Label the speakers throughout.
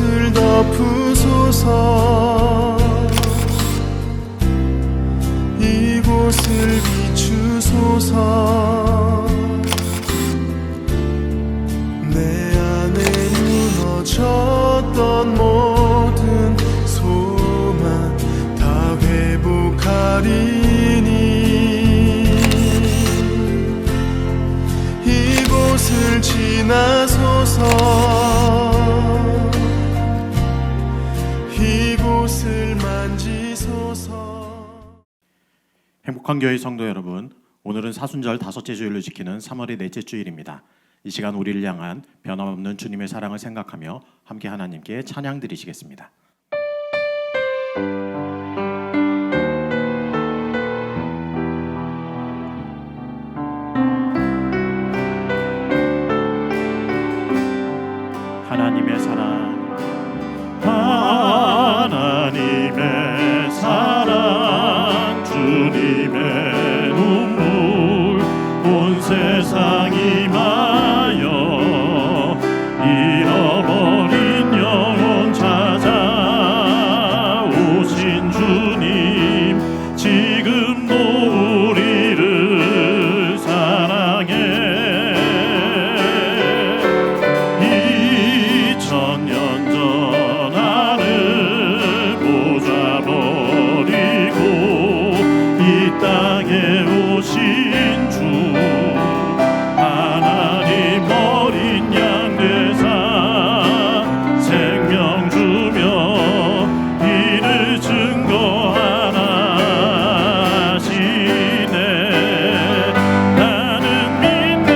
Speaker 1: 이곳을 덮으소서. 이곳을 비추소서. 내 안에 무너졌던 모든 소망 다 회복하리니 이곳을 지나소서. 이곳을 만지소서.
Speaker 2: 행복한 교회 성도 여러분, 오늘은 사순절 다섯째 주일을 지키는 3월의 넷째 주일입니다. 이 시간 우리를 향한 변함없는 주님의 사랑을 생각하며 함께 하나님께 찬양 드리시겠습니다. 하나님의 사랑, 하나님의 사랑, 주님의 눈물, 온 세상이 마여 잃어버린 영혼 찾아오신 주님, 지금도 우리를 사랑해. 2000년 전 하늘 보좌 버리고 이 땅에 오신 주, 하나님 어린 양 되사 생명 주며 이를 증거하나 하시네. 나는 믿네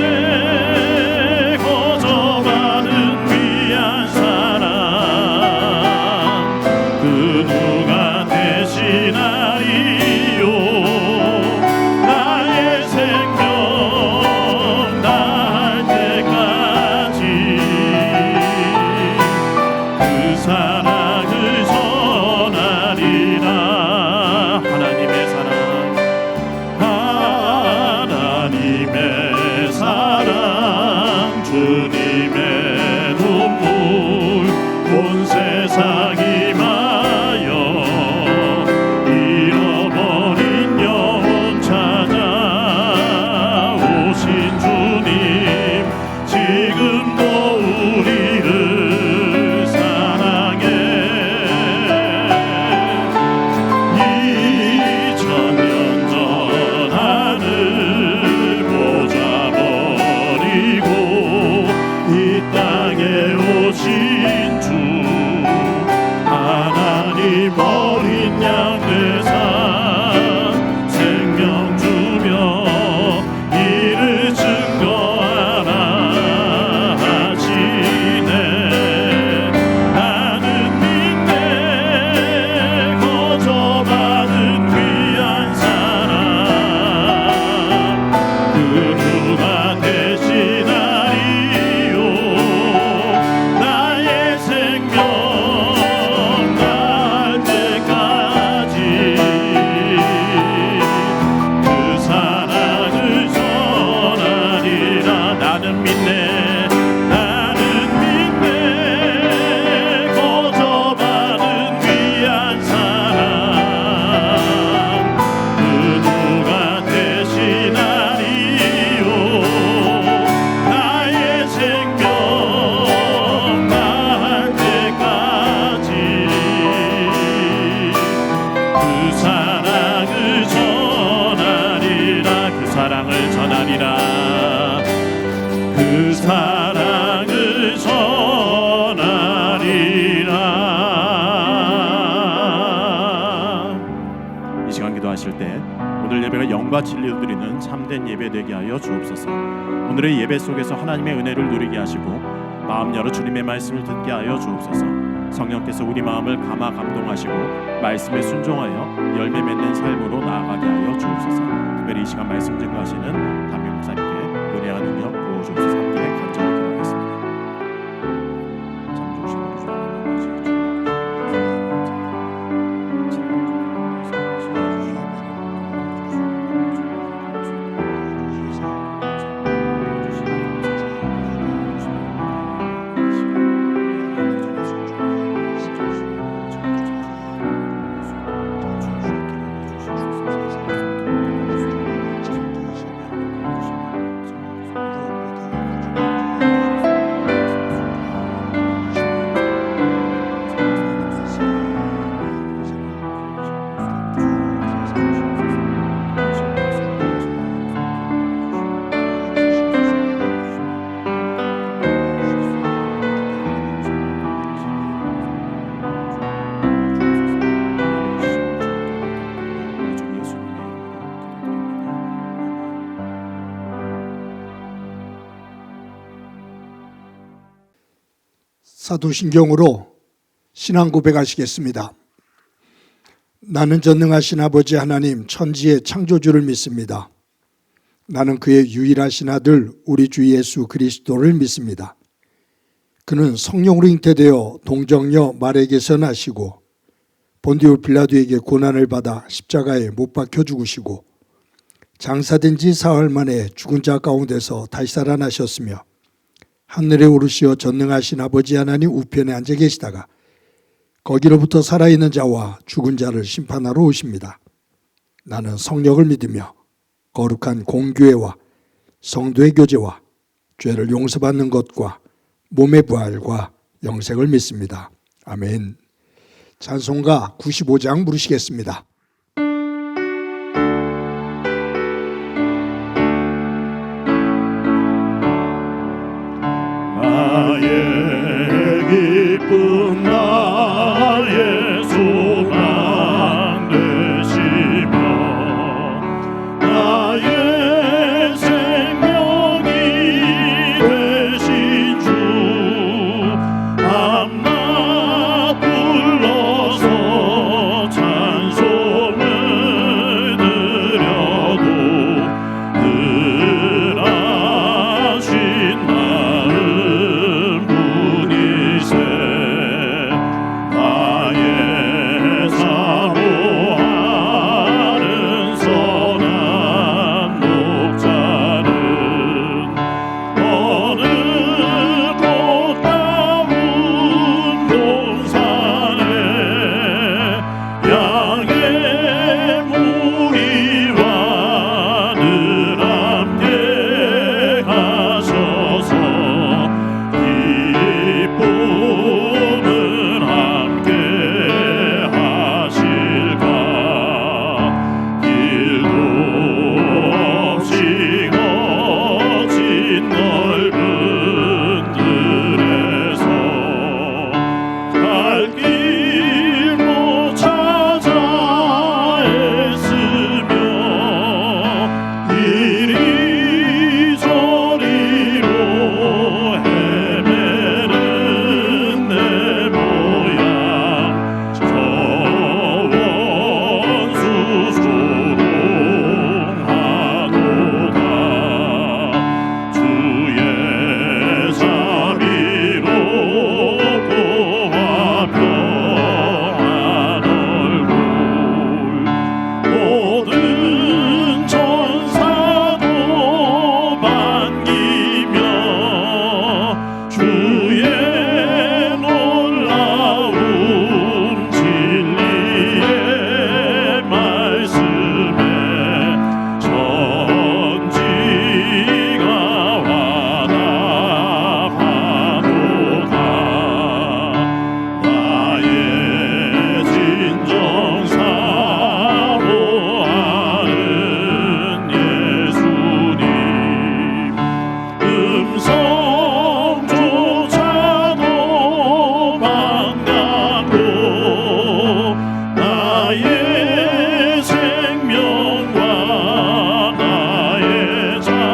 Speaker 2: 거저받은 귀한 사랑, 그 누가 대신하리요. 나의 생명 다할 때까지 그 사랑을 전하리라. 하나님의 사랑, 하나님의 사랑, 주님의 눈물, 온 세상이 마여 잃어버린 영혼 찾아오신 주님, 지금도 우리를 사랑해. 2000년 전 하늘 보좌 버리고 이 땅에 오신 주, 하나님 어린 양 되사 생명 주며 이를 증거하나 하시네. 나는 믿네 거저받은 귀한 사랑, 그 누가 대신하리요. 나의 생명 다할 때까지 그 사랑을 전하리라. 나는 믿네, 나는 믿네 거저받은 귀한 사랑, 그 누가 대신하리요. 나의 생명 다할 때까지 그 사랑을 전하리라. 그 사랑을 전하리라. 그 사랑을 전하리라. 이 시간 기도하실 때 오늘 예배가 영과 진리로 드리는 참된 예배 되게 하여 주옵소서. 오늘의 예배 속에서 하나님의 은혜를 누리게 하시고 마음 열어 주님의 말씀을 듣게 하여 주옵소서. 성령께서 우리 마음을 감화 감동하시고 말씀에 순종하여 열매 맺는 삶으로 나아가게 하여 주옵소서. 특별히 이 시간 말씀 증거하시는 담임 목사님께 은혜와 능력 부어주옵소서. 함께 간절히 기도하겠습니다. 참 좋으신 우리 주 하나님
Speaker 3: 사도신경으로 신앙 고백하시겠습니다. 나는 전능하신 아버지 하나님 천지의 창조주를 믿습니다. 나는 그의 유일하신 아들 우리 주 예수 그리스도를 믿습니다. 그는 성령으로 잉태되어 동정녀 마리아에게서 나시고 본디오 빌라도에게 고난을 받아 십자가에 못 박혀 죽으시고 장사된 지 사흘 만에 죽은 자 가운데서 다시 살아나셨으며 하늘에 오르시어 전능하신 아버지 하나님 우편에 앉아 계시다가 거기로부터 살아있는 자와 죽은 자를 심판하러 오십니다. 나는 성령을 믿으며 거룩한 공교회와 성도의 교제와 죄를 용서받는 것과 몸의 부활과 영생을 믿습니다. 아멘. 찬송가 95장 부르시겠습니다.
Speaker 2: 나의 기쁨 나의 소망 되시며 나의 생명이 되신 주 밤낮 불러서 찬송을 드려도 늘 하신 마음 분이세 나의 사모하는 선한 목자는 어느 꽃다운 동산에 양의 무리와 늘 함께 가셔서 기쁨을 함께 하실까 길도 없이 거친 넓은 들에서 갈 길 못 찾아 애쓰며 이리저리로 헤매는 내 모양 저 원수 소롱하도다 주의 자비로 고와 평안 얼굴 모든 천사도 반기며 주의 놀라운 진리의 말씀에 천지가 화답하도다 나의 진정 사모하는 예수님 음성조차도 반갑고 나의 생명과 나의 잠소망은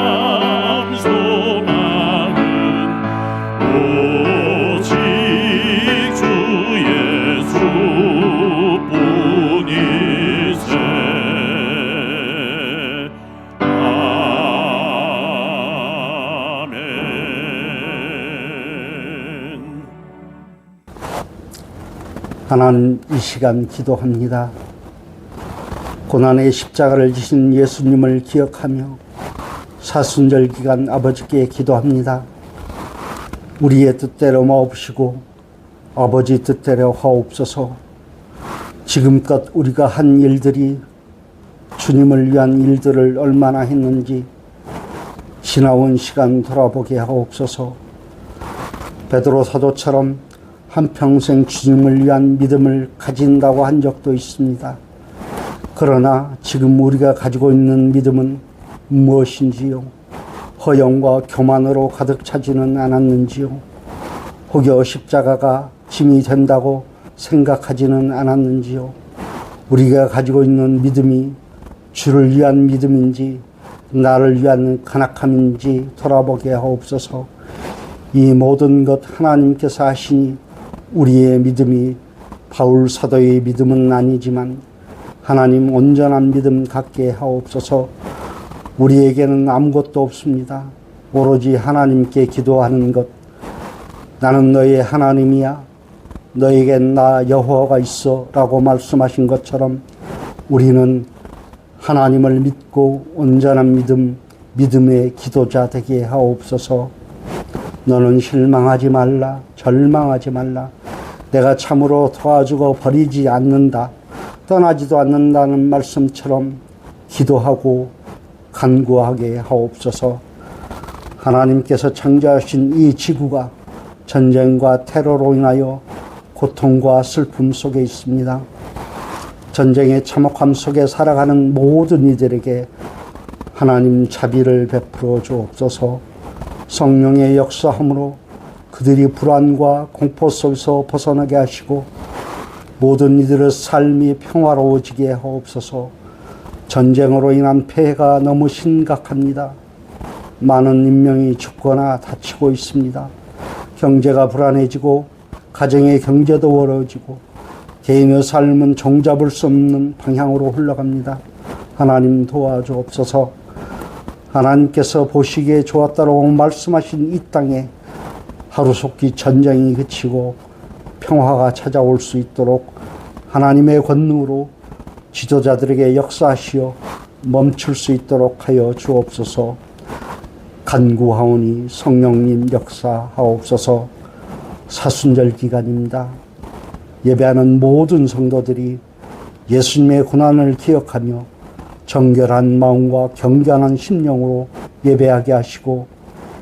Speaker 2: 오직 주 예수뿐이세 아멘.
Speaker 4: 하나님, 이 시간 기도합니다. 고난의 십자가를 지신 예수님을 기억하며 사순절 기간 아버지께 기도합니다. 우리의 뜻대로 마옵시고 아버지 뜻대로 하옵소서. 지금껏 우리가 한 일들이 주님을 위한 일들을 얼마나 했는지 지나온 시간 돌아보게 하옵소서. 베드로 사도처럼 한평생 주님을 위한 믿음을 가진다고 한 적도 있습니다. 그러나 지금 우리가 가지고 있는 믿음은 무엇인지요? 허영과 교만으로 가득 차지는 않았는지요? 혹여 십자가가 짐이 된다고 생각하지는 않았는지요? 우리가 가지고 있는 믿음이 주를 위한 믿음인지 나를 위한 간악함인지 돌아보게 하옵소서. 이 모든 것 하나님께서 하시니 우리의 믿음이 바울 사도의 믿음은 아니지만 하나님 온전한 믿음 갖게 하옵소서. 우리에게는 아무것도 없습니다. 오로지 하나님께 기도하는 것. 나는 너의 하나님이야. 너에겐 나 여호와가 있어 라고 말씀하신 것처럼 우리는 하나님을 믿고 온전한 믿음의 기도자 되게 하옵소서. 너는 실망하지 말라. 절망하지 말라. 내가 참으로 도와주고 버리지 않는다. 떠나지도 않는다는 말씀처럼 기도하고 간구하게 하옵소서. 하나님께서 창조하신 이 지구가 전쟁과 테러로 인하여 고통과 슬픔 속에 있습니다. 전쟁의 참혹함 속에 살아가는 모든 이들에게 하나님 자비를 베풀어 주옵소서. 성령의 역사함으로 그들이 불안과 공포 속에서 벗어나게 하시고 모든 이들의 삶이 평화로워지게 하옵소서. 전쟁으로 인한 폐해가 너무 심각합니다. 많은 인명이 죽거나 다치고 있습니다. 경제가 불안해지고 가정의 경제도 어려워지고 개인의 삶은 종잡을 수 없는 방향으로 흘러갑니다. 하나님 도와주옵소서. 하나님께서 보시기에 좋았다고 말씀하신 이 땅에 하루속히 전쟁이 그치고 평화가 찾아올 수 있도록 하나님의 권능으로 지도자들에게 역사하시어 멈출 수 있도록 하여 주옵소서. 간구하오니 성령님 역사하옵소서. 사순절 기간입니다. 예배하는 모든 성도들이 예수님의 고난을 기억하며 정결한 마음과 경건한 심령으로 예배하게 하시고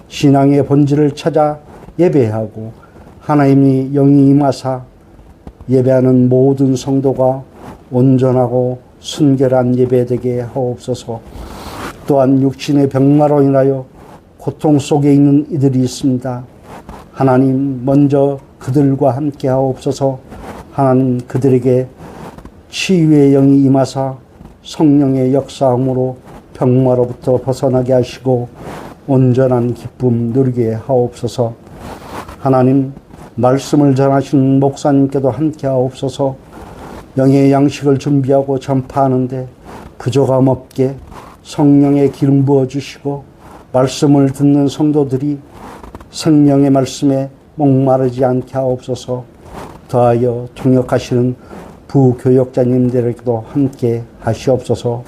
Speaker 4: 신앙의 본질을 찾아 예배하고 하나님이 영이 임하사 예배하는 모든 성도가 온전하고 순결한 예배되게 하옵소서. 또한 육신의 병마로 인하여 고통 속에 있는 이들이 있습니다. 하나님 먼저 그들과 함께 하옵소서. 하나님 그들에게 치유의 영이 임하사 성령의 역사함으로 병마로부터 벗어나게 하시고 온전한 기쁨 누리게 하옵소서. 하나님 말씀을 전하시는 목사님께도 함께 하옵소서. 영의 양식을 준비하고 전파하는데 부족함 없게 성령의 기름 부어주시고 말씀을 듣는 성도들이 생명의 말씀에 목마르지 않게 하옵소서. 더하여 통역하시는 부교역자님들에게도 함께 하시옵소서.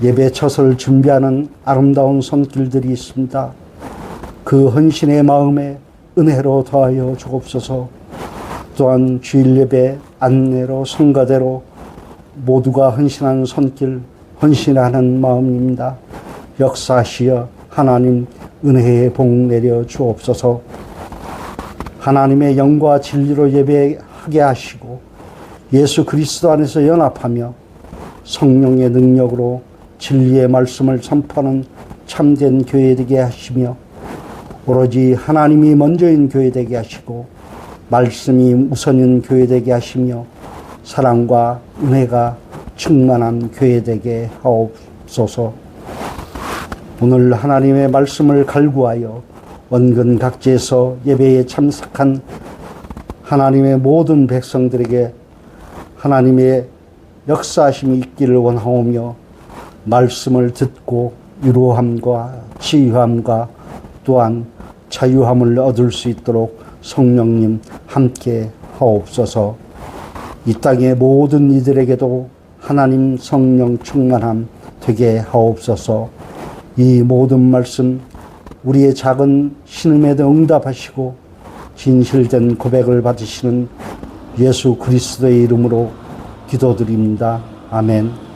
Speaker 4: 예배 처소를 준비하는 아름다운 손길들이 있습니다. 그 헌신의 마음에 은혜로 더하여 주옵소서. 또한 주일 예배 안내로 성가대로 모두가 헌신하는 손길, 헌신하는 마음입니다. 역사하시어 하나님 은혜의 복 내려 주옵소서. 하나님의 영과 진리로 예배하게 하시고 예수 그리스도 안에서 연합하며 성령의 능력으로 진리의 말씀을 선포하는 참된 교회 되게 하시며 오로지 하나님이 먼저인 교회 되게 하시고 말씀이 우선인 교회 되게 하시며 사랑과 은혜가 충만한 교회 되게 하옵소서. 오늘 하나님의 말씀을 갈구하여 원근 각지에서 예배에 참석한 하나님의 모든 백성들에게 하나님의 역사하심이 있기를 원하오며 말씀을 듣고 위로함과 치유함과 또한 자유함을 얻을 수 있도록 성령님 함께 하옵소서. 이 땅의 모든 이들에게도 하나님 성령 충만함 되게 하옵소서. 이 모든 말씀 우리의 작은 신음에도 응답하시고 진실된 고백을 받으시는 예수 그리스도의 이름으로 기도드립니다. 아멘.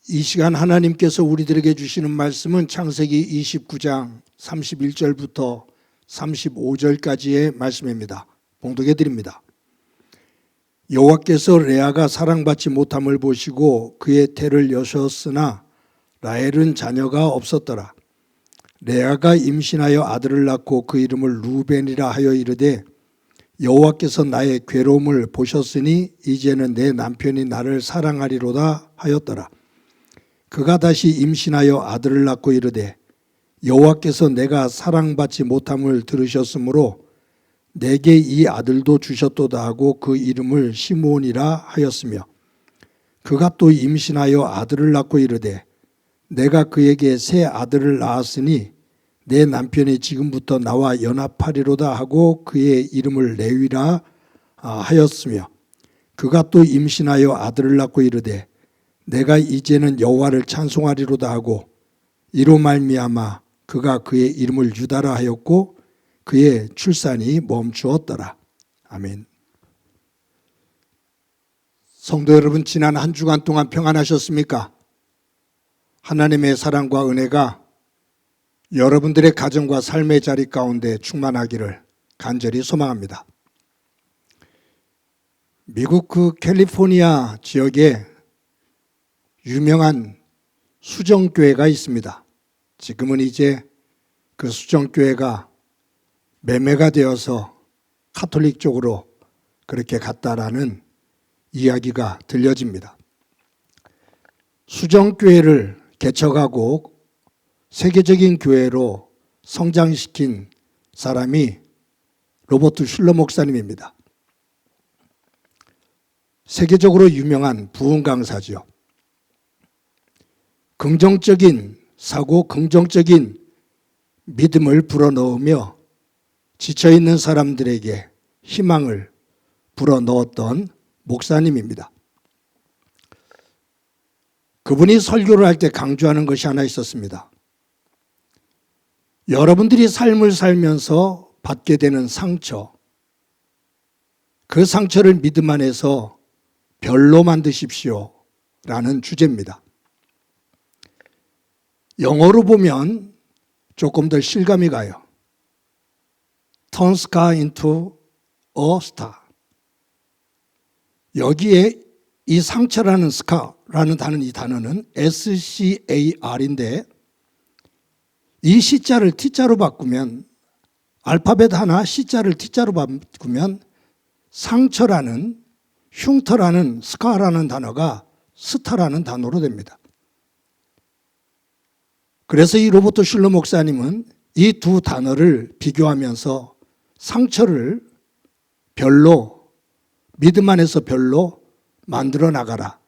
Speaker 3: 이 시간 하나님께서 우리들에게 주시는 말씀은 창세기 29장 31절부터 35절까지의 말씀입니다. 봉독해 드립니다. 여호와께서 레아가 사랑받지 못함을 보시고 그의 태를 여셨으나 라헬은 자녀가 없었더라. 레아가 임신하여 아들을 낳고 그 이름을 루벤이라 하여 이르되 여호와께서 나의 괴로움을 보셨으니 이제는 내 남편이 나를 사랑하리로다 하였더라. 그가 다시 임신하여 아들을 낳고 이르되 여호와께서 내가 사랑받지 못함을 들으셨으므로 내게 이 아들도 주셨도다 하고 그 이름을 시므온이라 하였으며 그가 또 임신하여 아들을 낳고 이르되 내가 그에게 새 아들을 낳았으니 내 남편이 지금부터 나와 연합하리로다 하고 그의 이름을 레위라 하였으며 그가 또 임신하여 아들을 낳고 이르되 내가 이제는 여호와를 찬송하리로다 하고 이로 말미암아 그가 그의 이름을 유다라 하였고 그의 출산이 멈추었더라. 아멘. 성도 여러분, 지난 한 주간 동안 평안하셨습니까? 하나님의 사랑과 은혜가 여러분들의 가정과 삶의 자리 가운데 충만하기를 간절히 소망합니다. 미국 캘리포니아 지역에 유명한 수정교회가 있습니다. 지금은 이제 그 수정교회가 매매가 되어서 카톨릭 쪽으로 그렇게 갔다라는 이야기가 들려집니다. 수정교회를 개척하고 세계적인 교회로 성장시킨 사람이 로버트 슐러 목사님입니다. 세계적으로 유명한 부흥 강사죠. 긍정적인 사고, 긍정적인 믿음을 불어넣으며 지쳐있는 사람들에게 희망을 불어넣었던 목사님입니다. 그분이 설교를 할 때 강조하는 것이 하나 있었습니다. 여러분들이 삶을 살면서 받게 되는 상처, 그 상처를 믿음 안에서 별로 만드십시오 라는 주제입니다. 영어로 보면 조금 더 실감이 가요. Turn scar into a star. 여기에 이 상처라는 scar라는 이 단어는 SCAR인데 이 C자를 T자로 바꾸면 알파벳 하나 C자를 T자로 바꾸면 상처라는 흉터라는 스카라는 단어가 스타라는 단어로 됩니다. 그래서 이 로버트 슐러 목사님은 이 두 단어를 비교하면서 상처를 별로, 믿음 안에서 별로 만들어 나가라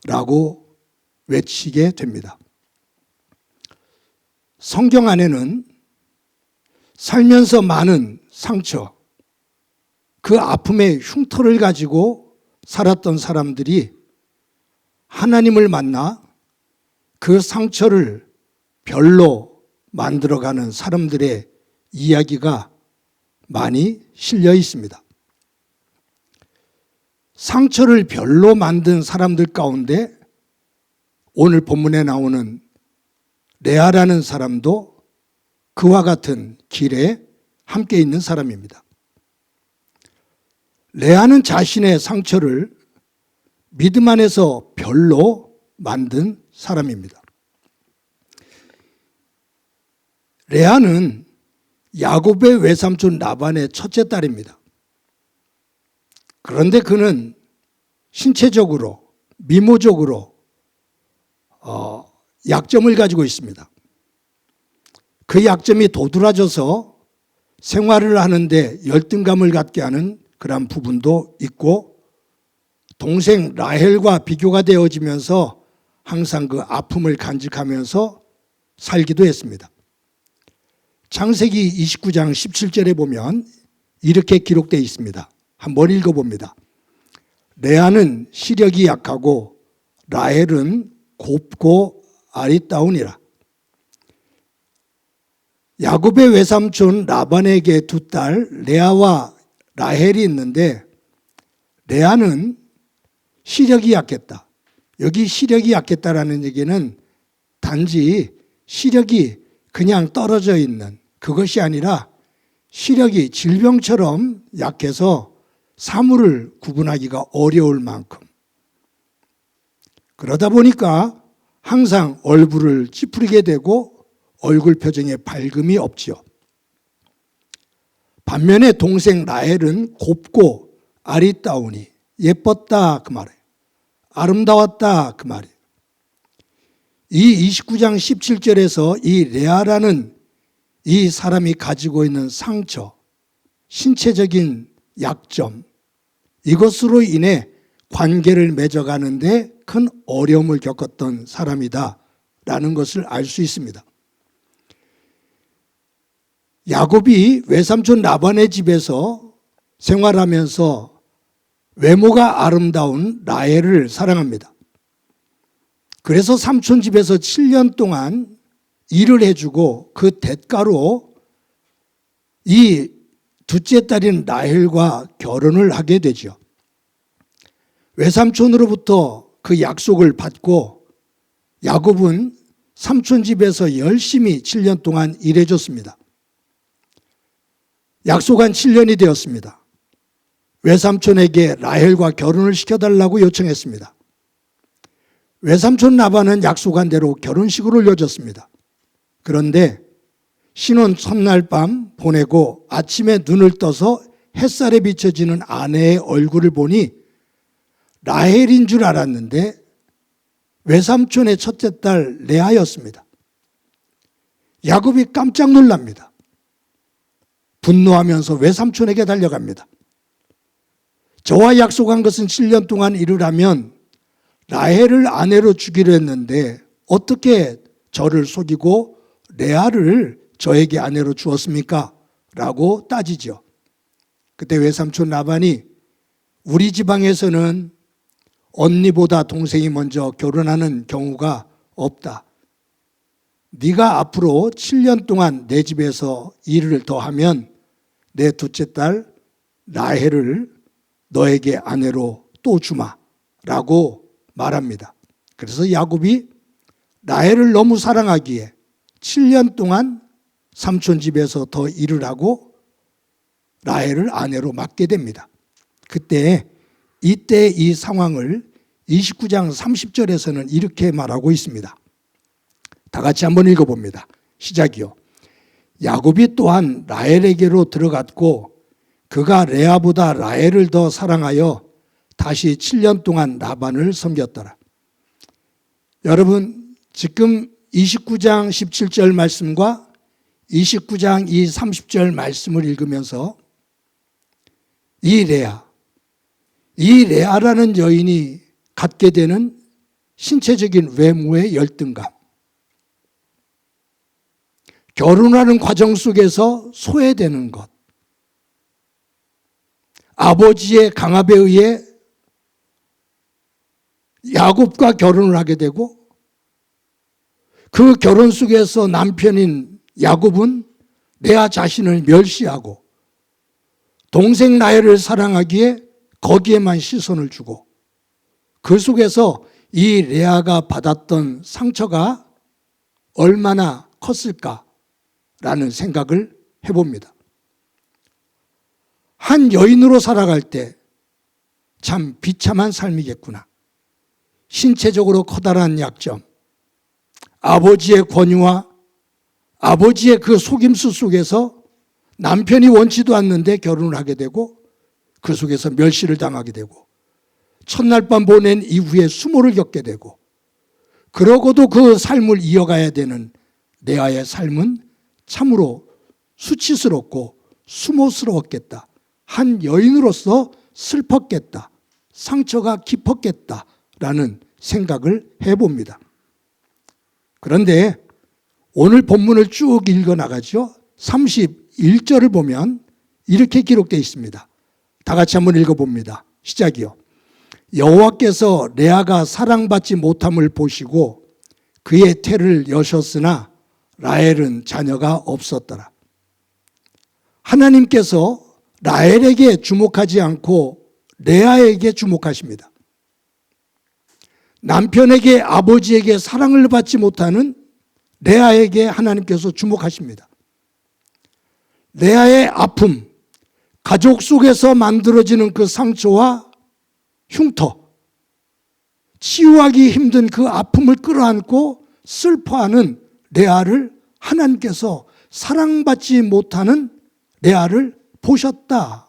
Speaker 3: 라고 외치게 됩니다. 성경 안에는 살면서 많은 상처, 그 아픔의 흉터를 가지고 살았던 사람들이 하나님을 만나 그 상처를 별로 만들어가는 사람들의 이야기가 많이 실려 있습니다. 상처를 별로 만든 사람들 가운데 오늘 본문에 나오는 레아라는 사람도 그와 같은 길에 함께 있는 사람입니다. 레아는 자신의 상처를 믿음 안에서 별로 만든 사람입니다. 레아는 야곱의 외삼촌 라반의 첫째 딸입니다. 그런데 그는 신체적으로, 미모적으로 약점을 가지고 있습니다. 그 약점이 도드라져서 생활을 하는데 열등감을 갖게 하는 그런 부분도 있고 동생 라헬과 비교가 되어지면서 항상 그 아픔을 간직하면서 살기도 했습니다. 창세기 29장 17절에 보면 이렇게 기록되어 있습니다. 한번 읽어봅니다. 레아는 시력이 약하고 라헬은 곱고 아리따우니라. 야곱의 외삼촌 라반에게 두 딸 레아와 라헬이 있는데 레아는 시력이 약했다. 여기 시력이 약했다라는 얘기는 단지 시력이 그냥 떨어져 있는 그것이 아니라 시력이 질병처럼 약해서 사물을 구분하기가 어려울 만큼, 그러다 보니까 항상 얼굴을 찌푸리게 되고 얼굴 표정에 밝음이 없지요. 반면에 동생 라헬은 곱고 아리따우니 예뻤다 그 말이에요. 아름다웠다 그 말이에요. 이 29장 17절에서 이 레아라는 이 사람이 가지고 있는 상처, 신체적인 약점, 이것으로 인해 관계를 맺어가는데 큰 어려움을 겪었던 사람이다 라는 것을 알 수 있습니다. 야곱이 외삼촌 라반의 집에서 생활하면서 외모가 아름다운 라헬을 사랑합니다. 그래서 삼촌 집에서 7년 동안 일을 해주고 그 대가로 이 둘째 딸인 라헬과 결혼을 하게 되죠. 외삼촌으로부터 그 약속을 받고 야곱은 삼촌 집에서 열심히 7년 동안 일해줬습니다. 약속한 7년이 되었습니다. 외삼촌에게 라헬과 결혼을 시켜달라고 요청했습니다. 외삼촌 라반은 약속한 대로 결혼식을 올려줬습니다. 그런데 신혼 첫날 밤 보내고 아침에 눈을 떠서 햇살에 비춰지는 아내의 얼굴을 보니 라헬인 줄 알았는데 외삼촌의 첫째 딸 레아였습니다. 야곱이 깜짝 놀랍니다. 분노하면서 외삼촌에게 달려갑니다. 저와 약속한 것은 7년 동안 일을 라헬을 아내로 주기로 했는데 어떻게 저를 속이고 레아를 저에게 아내로 주었습니까? 라고 따지죠. 그때 외삼촌 라반이 우리 지방에서는 언니보다 동생이 먼저 결혼하는 경우가 없다. 네가 앞으로 7년 동안 내 집에서 일을 더 하면 내 둘째 딸 라헬을 너에게 아내로 또 주마 라고 말합니다. 그래서 야곱이 라헬을 너무 사랑하기에 7년 동안 삼촌 집에서 더 일을 하고 라헬을 아내로 맡게 됩니다. 이때 이 상황을 29장 30절에서는 이렇게 말하고 있습니다. 다 같이 한번 읽어봅니다. 시작이요. 야곱이 또한 라헬에게로 들어갔고 그가 레아보다 라헬을 더 사랑하여 다시 7년 동안 라반을 섬겼더라. 여러분, 지금 29장 17절 말씀과 29장 이 30절 말씀을 읽으면서 이 레아라는 여인이 갖게 되는 신체적인 외모의 열등감, 결혼하는 과정 속에서 소외되는 것, 아버지의 강압에 의해 야곱과 결혼을 하게 되고 그 결혼 속에서 남편인 야곱은 레아 자신을 멸시하고 동생 라헬을 사랑하기에 거기에만 시선을 주고 그 속에서 이 레아가 받았던 상처가 얼마나 컸을까라는 생각을 해봅니다. 한 여인으로 살아갈 때 참 비참한 삶이겠구나. 신체적으로 커다란 약점, 아버지의 권유와 아버지의 그 속임수 속에서 남편이 원치도 않는데 결혼을 하게 되고 그 속에서 멸시를 당하게 되고 첫날 밤 보낸 이후에 수모를 겪게 되고 그러고도 그 삶을 이어가야 되는 레아의 삶은 참으로 수치스럽고 수모스러웠겠다. 한 여인으로서 슬펐겠다. 상처가 깊었겠다라는 생각을 해봅니다. 그런데 오늘 본문을 쭉 읽어나가죠. 31절을 보면 이렇게 기록되어 있습니다. 다 같이 한번 읽어봅니다. 시작이요. 여호와께서 레아가 사랑받지 못함을 보시고 그의 태를 여셨으나 라헬은 자녀가 없었더라. 하나님께서 라헬에게 주목하지 않고 레아에게 주목하십니다. 남편에게 아버지에게 사랑을 받지 못하는 레아에게 하나님께서 주목하십니다. 레아의 아픔, 가족 속에서 만들어지는 그 상처와 흉터, 치유하기 힘든 그 아픔을 끌어안고 슬퍼하는 레아를 하나님께서 사랑받지 못하는 레아를 보셨다.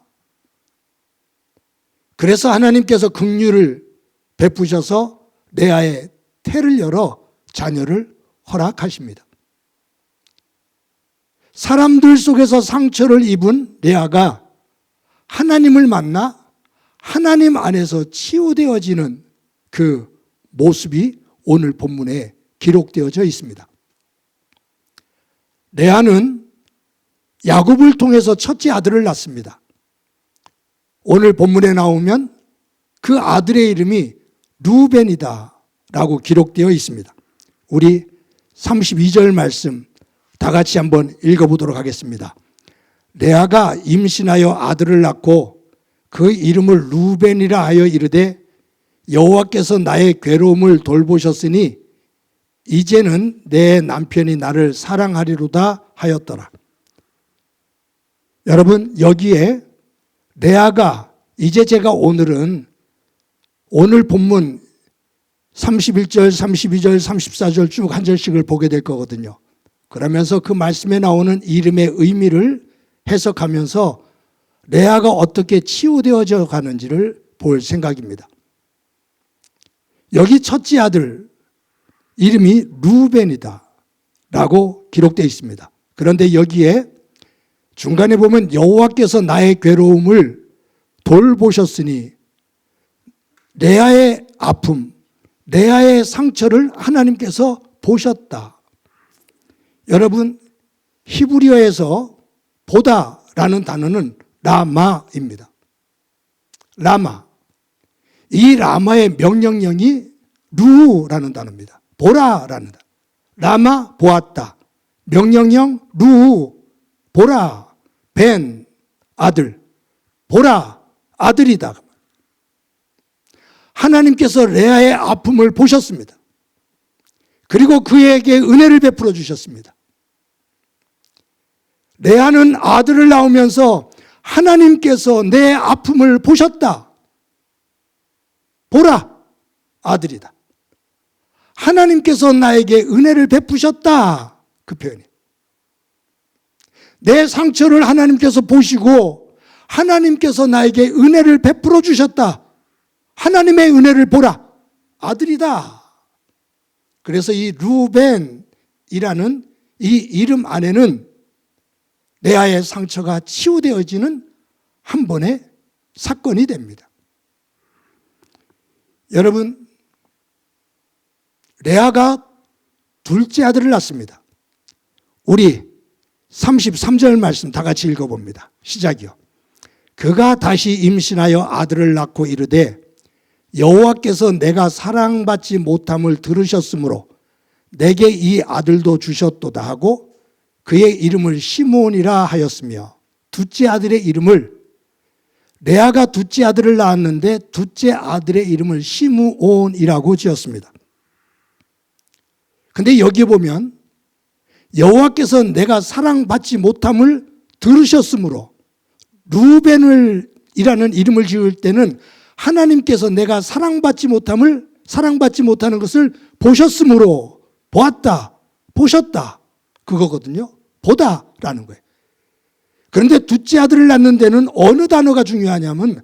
Speaker 3: 그래서 하나님께서 긍휼을 베푸셔서 레아의 태를 열어 자녀를 허락하십니다. 사람들 속에서 상처를 입은 레아가 하나님을 만나 하나님 안에서 치유되어지는 그 모습이 오늘 본문에 기록되어져 있습니다. 레아는 야곱을 통해서 첫째 아들을 낳습니다. 오늘 본문에 나오면 그 아들의 이름이 루벤이다 라고 기록되어 있습니다. 우리 32절 말씀 다 같이 한번 읽어보도록 하겠습니다. 레아가 임신하여 아들을 낳고 그 이름을 루벤이라 하여 이르되 여호와께서 나의 괴로움을 돌보셨으니 이제는 내 남편이 나를 사랑하리로다 하였더라. 여러분, 여기에 레아가 이제 제가 오늘 본문 31절, 32절, 34절 쭉 한 절씩을 보게 될 거거든요. 그러면서 그 말씀에 나오는 이름의 의미를 해석하면서 레아가 어떻게 치유되어져 가는지를 볼 생각입니다. 여기 첫째 아들 이름이 루벤이다 라고 기록되어 있습니다. 그런데 여기에 중간에 보면 여호와께서 나의 괴로움을 돌보셨으니 레아의 아픔, 레아의 상처를 하나님께서 보셨다. 여러분, 히브리어에서 보다라는 단어는 라마입니다. 라마. 이 라마의 명령형이 루라는 단어입니다. 보라라는 단어. 라마 보았다. 명령형 루 보라 벤 아들 보라 아들이다. 하나님께서 레아의 아픔을 보셨습니다. 그리고 그에게 은혜를 베풀어 주셨습니다. 레아는 아들을 낳으면서 하나님께서 내 아픔을 보셨다. 보라, 아들이다. 하나님께서 나에게 은혜를 베푸셨다. 그 표현이. 내 상처를 하나님께서 보시고 하나님께서 나에게 은혜를 베풀어 주셨다. 하나님의 은혜를 보라. 아들이다. 그래서 이 루벤이라는 이 이름 안에는 레아의 상처가 치유되어지는 한 번의 사건이 됩니다. 여러분, 레아가 둘째 아들을 낳습니다. 우리 33절 말씀 다 같이 읽어봅니다. 시작이요. 그가 다시 임신하여 아들을 낳고 이르되 여호와께서 내가 사랑받지 못함을 들으셨으므로 내게 이 아들도 주셨도다 하고 그의 이름을 시므온이라 하였으며 둘째 아들의 이름을 레아가 둘째 아들을 낳았는데 둘째 아들의 이름을 시므온이라고 지었습니다. 근데 여기 보면 여호와께서 내가 사랑받지 못함을 들으셨으므로 루벤을 이라는 이름을 지을 때는 하나님께서 내가 사랑받지 못하는 것을 보셨으므로 보았다, 보셨다 그거거든요. 보다라는 거예요. 그런데 둘째 아들을 낳는 데는 어느 단어가 중요하냐면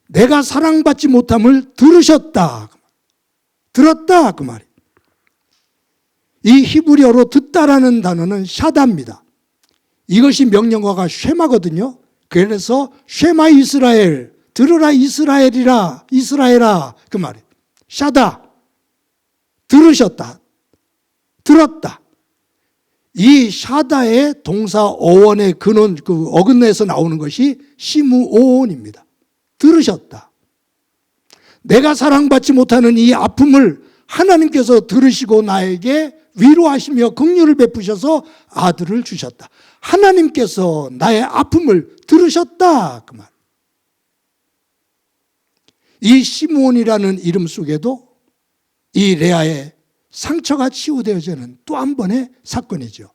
Speaker 3: 내가 사랑받지 못함을 들으셨다, 들었다 그 말이에요. 이 히브리어로 듣다라는 단어는 샤다입니다. 이것이 명령어가 쉐마거든요. 그래서 쉐마 이스라엘, 들으라 이스라엘이라, 이스라엘아 그 말이에요. 샤다, 들으셨다, 들었다. 이 샤다의 동사 어원의 근원, 그 어근내에서 나오는 것이 시므온입니다. 들으셨다. 내가 사랑받지 못하는 이 아픔을 하나님께서 들으시고 나에게 위로하시며 긍휼을 베푸셔서 아들을 주셨다. 하나님께서 나의 아픔을 들으셨다 그 말. 이 시므온이라는 이름 속에도 이 레아의 상처가 치유되어지는 또 한 번의 사건이죠.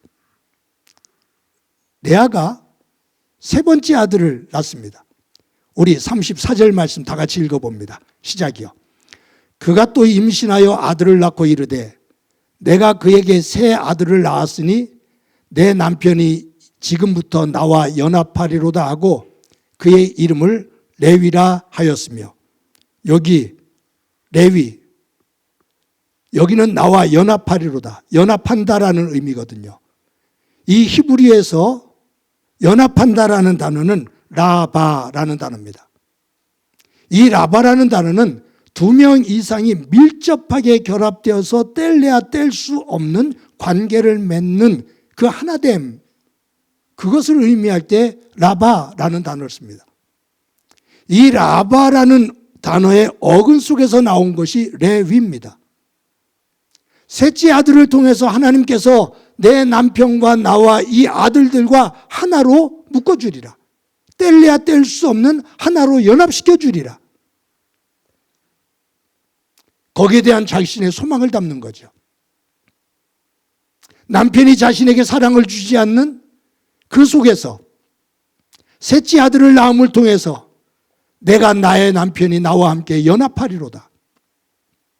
Speaker 3: 레아가 세 번째 아들을 낳습니다. 우리 34절 말씀 다 같이 읽어봅니다. 시작이요. 그가 또 임신하여 아들을 낳고 이르되 내가 그에게 새 아들을 낳았으니 내 남편이 지금부터 나와 연합하리로다 하고 그의 이름을 레위라 하였으며, 여기 레위, 여기는 나와 연합하리로다, 연합한다라는 의미거든요. 이 히브리에서 연합한다라는 단어는 라바라는 단어입니다. 이 라바라는 단어는 2명 이상이 밀접하게 결합되어서 뗄래야 뗄 수 없는 관계를 맺는 그 하나됨, 그것을 의미할 때 라바라는 단어를 씁니다. 이 라바라는 단어의 어근 속에서 나온 것이 레위입니다. 셋째 아들을 통해서 하나님께서 내 남편과 나와 이 아들들과 하나로 묶어주리라. 뗄래야 뗄 수 없는 하나로 연합시켜주리라. 거기에 대한 자신의 소망을 담는 거죠. 남편이 자신에게 사랑을 주지 않는 그 속에서 셋째 아들을 낳음을 통해서 내가 나의 남편이 나와 함께 연합하리로다,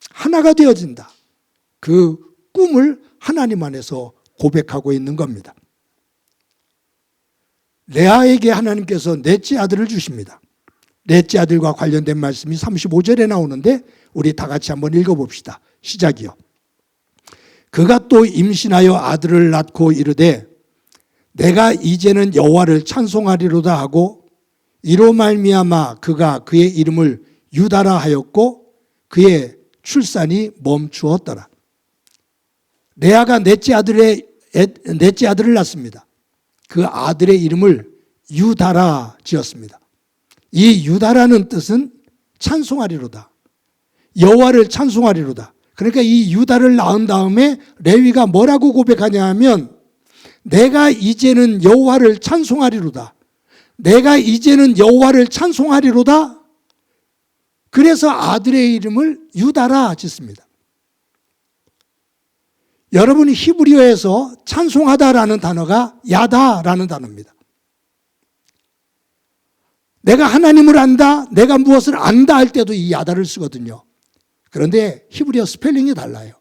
Speaker 3: 하나가 되어진다, 그 꿈을 하나님 안에서 고백하고 있는 겁니다. 레아에게 하나님께서 넷째 아들을 주십니다. 넷째 아들과 관련된 말씀이 35절에 나오는데 우리 다 같이 한번 읽어봅시다. 시작이요. 그가 또 임신하여 아들을 낳고 이르되 내가 이제는 여호와를 찬송하리로다 하고 이로 말미암아 그가 그의 이름을 유다라 하였고 그의 출산이 멈추었더라. 레아가 넷째 아들을 낳습니다. 그 아들의 이름을 유다라 지었습니다. 이 유다라는 뜻은 찬송하리로다, 여호와를 찬송하리로다. 그러니까 이 유다를 낳은 다음에 레위가 뭐라고 고백하냐 하면 내가 이제는 여호와를 찬송하리로다, 내가 이제는 여호와를 찬송하리로다. 그래서 아들의 이름을 유다라 짓습니다. 여러분, 히브리어에서 찬송하다라는 단어가 야다라는 단어입니다. 내가 하나님을 안다, 내가 무엇을 안다 할 때도 이 야다를 쓰거든요. 그런데 히브리어 스펠링이 달라요.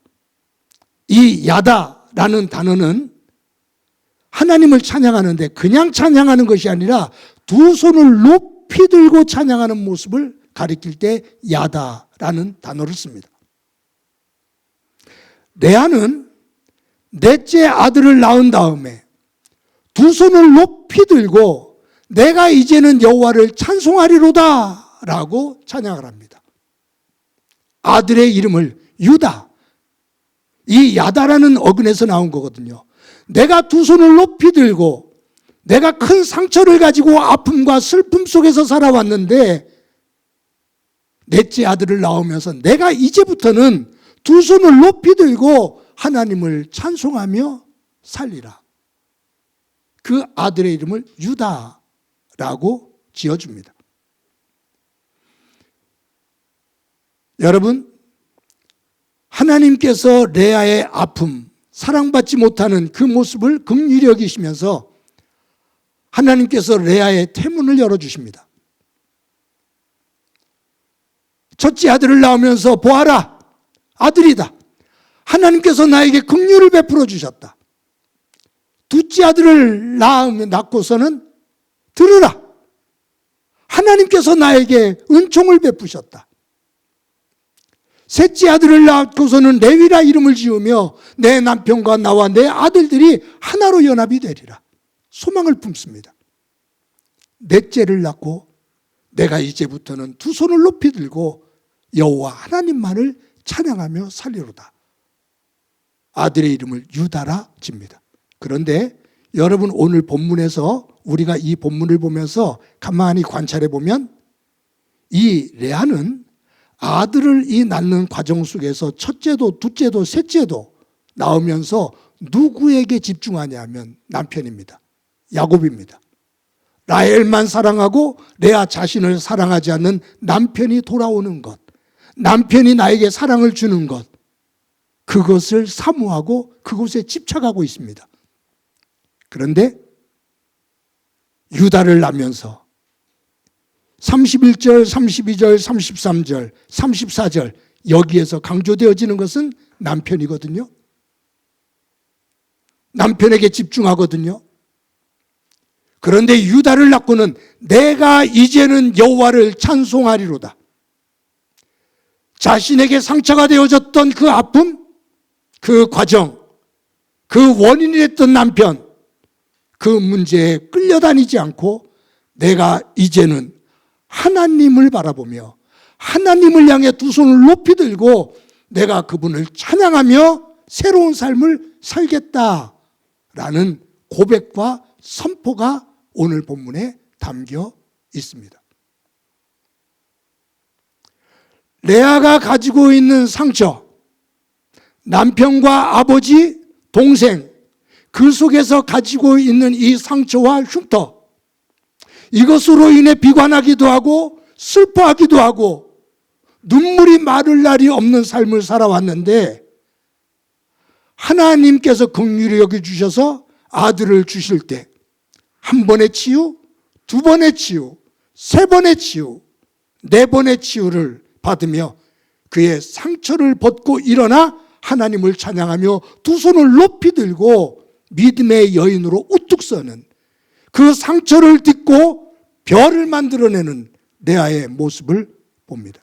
Speaker 3: 이 야다라는 단어는 하나님을 찬양하는데 그냥 찬양하는 것이 아니라 두 손을 높이 들고 찬양하는 모습을 가리킬 때 야다라는 단어를 씁니다. 레아는 넷째 아들을 낳은 다음에 두 손을 높이 들고 내가 이제는 여호와를 찬송하리로다 라고 찬양을 합니다. 아들의 이름을 유다, 이 야다라는 어근에서 나온 거거든요. 내가 두 손을 높이 들고 내가 큰 상처를 가지고 아픔과 슬픔 속에서 살아왔는데 넷째 아들을 낳으면서 내가 이제부터는 두 손을 높이 들고 하나님을 찬송하며 살리라. 그 아들의 이름을 유다라고 지어줍니다. 여러분, 하나님께서 레아의 아픔, 사랑받지 못하는 그 모습을 긍휼히 여기시면서 하나님께서 레아의 태문을 열어주십니다. 첫째 아들을 낳으면서 보아라, 아들이다. 하나님께서 나에게 긍휼을 베풀어 주셨다. 둘째 아들을 낳고서는 들으라, 하나님께서 나에게 은총을 베푸셨다. 셋째 아들을 낳고서는 레위라 이름을 지으며 내 남편과 나와 내 아들들이 하나로 연합이 되리라. 소망을 품습니다. 넷째를 낳고 내가 이제부터는 두 손을 높이 들고 여호와 하나님만을 찬양하며 살리로다. 아들의 이름을 유다라 집니다. 그런데 여러분, 오늘 본문에서 우리가 이 본문을 보면서 가만히 관찰해 보면 이 레아는 아들을 낳는 과정 속에서 첫째도 둘째도 셋째도 낳으면서 누구에게 집중하냐 하면 남편입니다. 야곱입니다. 라헬만 사랑하고 레아 자신을 사랑하지 않는 남편이 돌아오는 것, 남편이 나에게 사랑을 주는 것, 그것을 사모하고 그곳에 집착하고 있습니다. 그런데 유다를 낳으면서 31절, 32절, 33절, 34절 여기에서 강조되어지는 것은 남편이거든요. 남편에게 집중하거든요. 그런데 유다를 낳고는 내가 이제는 여호와를 찬송하리로다. 자신에게 상처가 되어졌던 그 아픔, 그 과정, 그 원인이 됐던 남편, 그 문제에 끌려다니지 않고 내가 이제는 하나님을 바라보며 하나님을 향해 두 손을 높이 들고 내가 그분을 찬양하며 새로운 삶을 살겠다라는 고백과 선포가 오늘 본문에 담겨 있습니다. 레아가 가지고 있는 상처, 남편과 아버지, 동생, 그 속에서 가지고 있는 이 상처와 흉터, 이것으로 인해 비관하기도 하고 슬퍼하기도 하고 눈물이 마를 날이 없는 삶을 살아왔는데 하나님께서 긍휼히 여겨주셔서 아들을 주실 때 한 번의 치유, 두 번의 치유, 세 번의 치유, 네 번의 치유를 받으며 그의 상처를 벗고 일어나 하나님을 찬양하며 두 손을 높이 들고 믿음의 여인으로 우뚝 서는 그 상처를 딛고 별을 만들어내는 레아의 모습을 봅니다.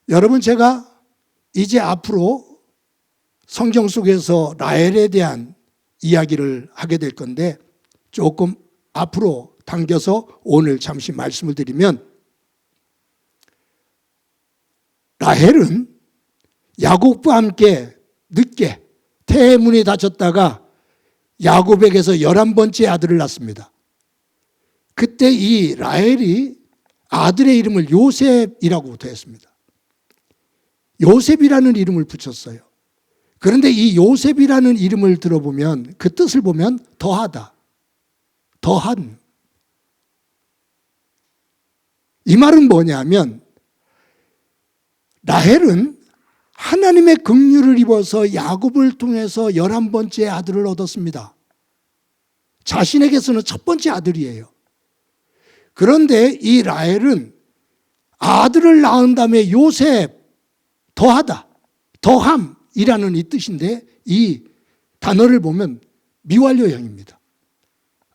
Speaker 3: 여러분, 제가 이제 앞으로 성경 속에서 라헬에 대한 이야기를 하게 될 건데 조금 앞으로 당겨서 오늘 잠시 말씀을 드리면, 라헬은 야곱과 함께 늦게 태문이 닫혔다가 야곱에게서 11번째 아들을 낳습니다. 그때 이 라헬이 아들의 이름을 요셉이라고 했습니다. 요셉이라는 이름을 붙였어요. 그런데 이 요셉이라는 이름을 들어보면 그 뜻을 보면 더하다, 더한. 이 말은 뭐냐면 라헬은 하나님의 긍휼을 입어서 야곱을 통해서 11번째 아들을 얻었습니다. 자신에게서는 첫 번째 아들이에요. 그런데 이 라헬은 아들을 낳은 다음에 요셉, 더하다, 더함이라는 이 뜻인데 이 단어를 보면 미완료형입니다.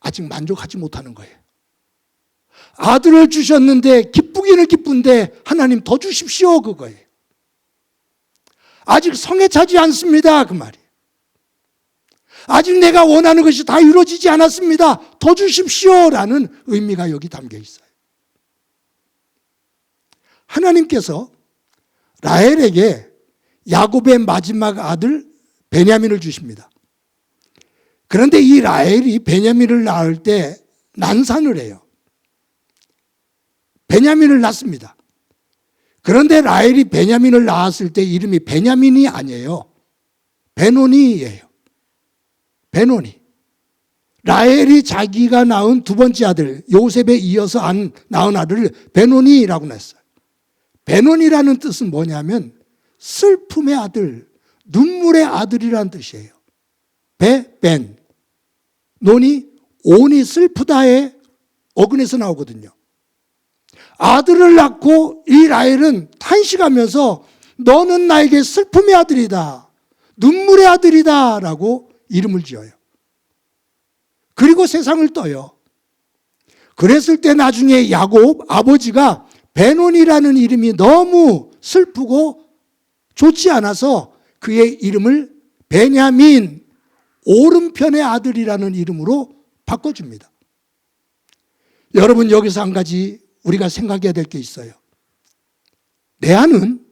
Speaker 3: 아직 만족하지 못하는 거예요. 아들을 주셨는데 기쁘기는 기쁜데 하나님 더 주십시오, 그거예요. 아직 성에 차지 않습니다, 그 말이에요. 아직 내가 원하는 것이 다 이루어지지 않았습니다, 더 주십시오라는 의미가 여기 담겨 있어요. 하나님께서 라헬에게 야곱의 마지막 아들 베냐민을 주십니다. 그런데 이 라헬이 베냐민을 낳을 때 난산을 해요. 베냐민을 낳습니다. 그런데 라헬이 베냐민을 낳았을 때 이름이 베냐민이 아니에요. 베노니예요. 베노니. 라헬이 자기가 낳은 두 번째 아들 요셉에 이어서 낳은 아들을 베노니라고 했어요. 베노니라는 뜻은 뭐냐면 슬픔의 아들, 눈물의 아들이라는 뜻이에요. 벤, 논이 온이 슬프다의 어근에서 나오거든요. 아들을 낳고 이 라헬은 탄식하면서 너는 나에게 슬픔의 아들이다, 눈물의 아들이다 라고 이름을 지어요. 그리고 세상을 떠요. 그랬을 때 나중에 야곱 아버지가 베논이라는 이름이 너무 슬프고 좋지 않아서 그의 이름을 베냐민, 오른편의 아들이라는 이름으로 바꿔줍니다. 여러분, 여기서 한 가지 우리가 생각해야 될 게 있어요. 레아는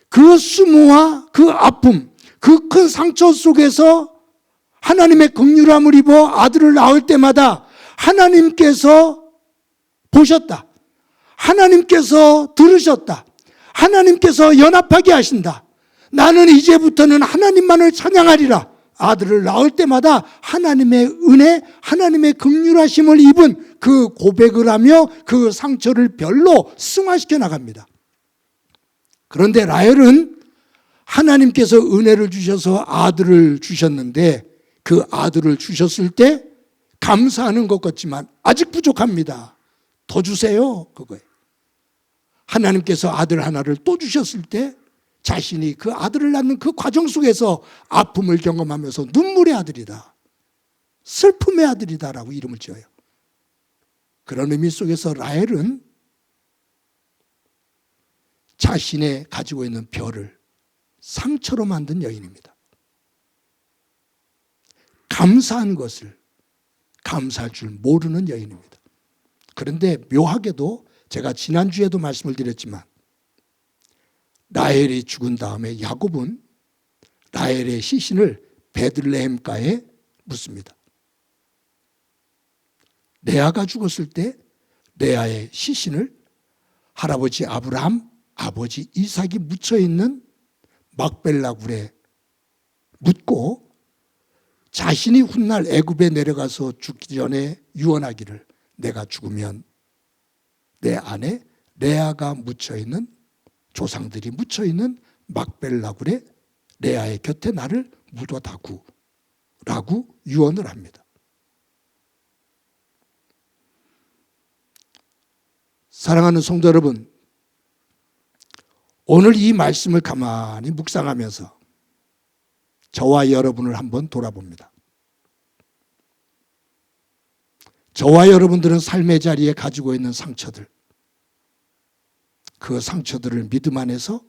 Speaker 3: 그 수모와 그 아픔, 그 큰 상처 속에서 하나님의 긍휼함을 입어 아들을 낳을 때마다 하나님께서 보셨다, 하나님께서 들으셨다, 하나님께서 연합하게 하신다, 나는 이제부터는 하나님만을 찬양하리라. 아들을 낳을 때마다 하나님의 은혜, 하나님의 긍휼하심을 입은 그 고백을 하며 그 상처를 별로 승화시켜 나갑니다. 그런데 라헬은 하나님께서 은혜를 주셔서 아들을 주셨는데 그 아들을 주셨을 때 감사하는 것 같지만 아직 부족합니다. 더 주세요. 그거예요. 하나님께서 아들 하나를 또 주셨을 때 자신이 그 아들을 낳는 그 과정 속에서 아픔을 경험하면서 눈물의 아들이다, 슬픔의 아들이다라고 이름을 지어요. 그런 의미 속에서 라헬은 자신의 가지고 있는 별을 상처로 만든 여인입니다. 감사한 것을 감사할 줄 모르는 여인입니다. 그런데 묘하게도 제가 지난주에도 말씀을 드렸지만 라헬이 죽은 다음에 야곱은 라헬의 시신을 베들레헴가에 묻습니다. 레아가 죽었을 때 레아의 시신을 할아버지 아브라함, 아버지 이삭이 묻혀있는 막벨라 굴에 묻고 자신이 훗날 애굽에 내려가서 죽기 전에 유언하기를 내가 죽으면 내 안에 레아가 묻혀있는, 조상들이 묻혀있는 막벨라 굴에 레아의 곁에 나를 묻어다구 라고 유언을 합니다. 사랑하는 성도 여러분, 오늘 이 말씀을 가만히 묵상하면서 저와 여러분을 한번 돌아봅니다. 저와 여러분들은 삶의 자리에 가지고 있는 상처들, 그 상처들을 믿음 안에서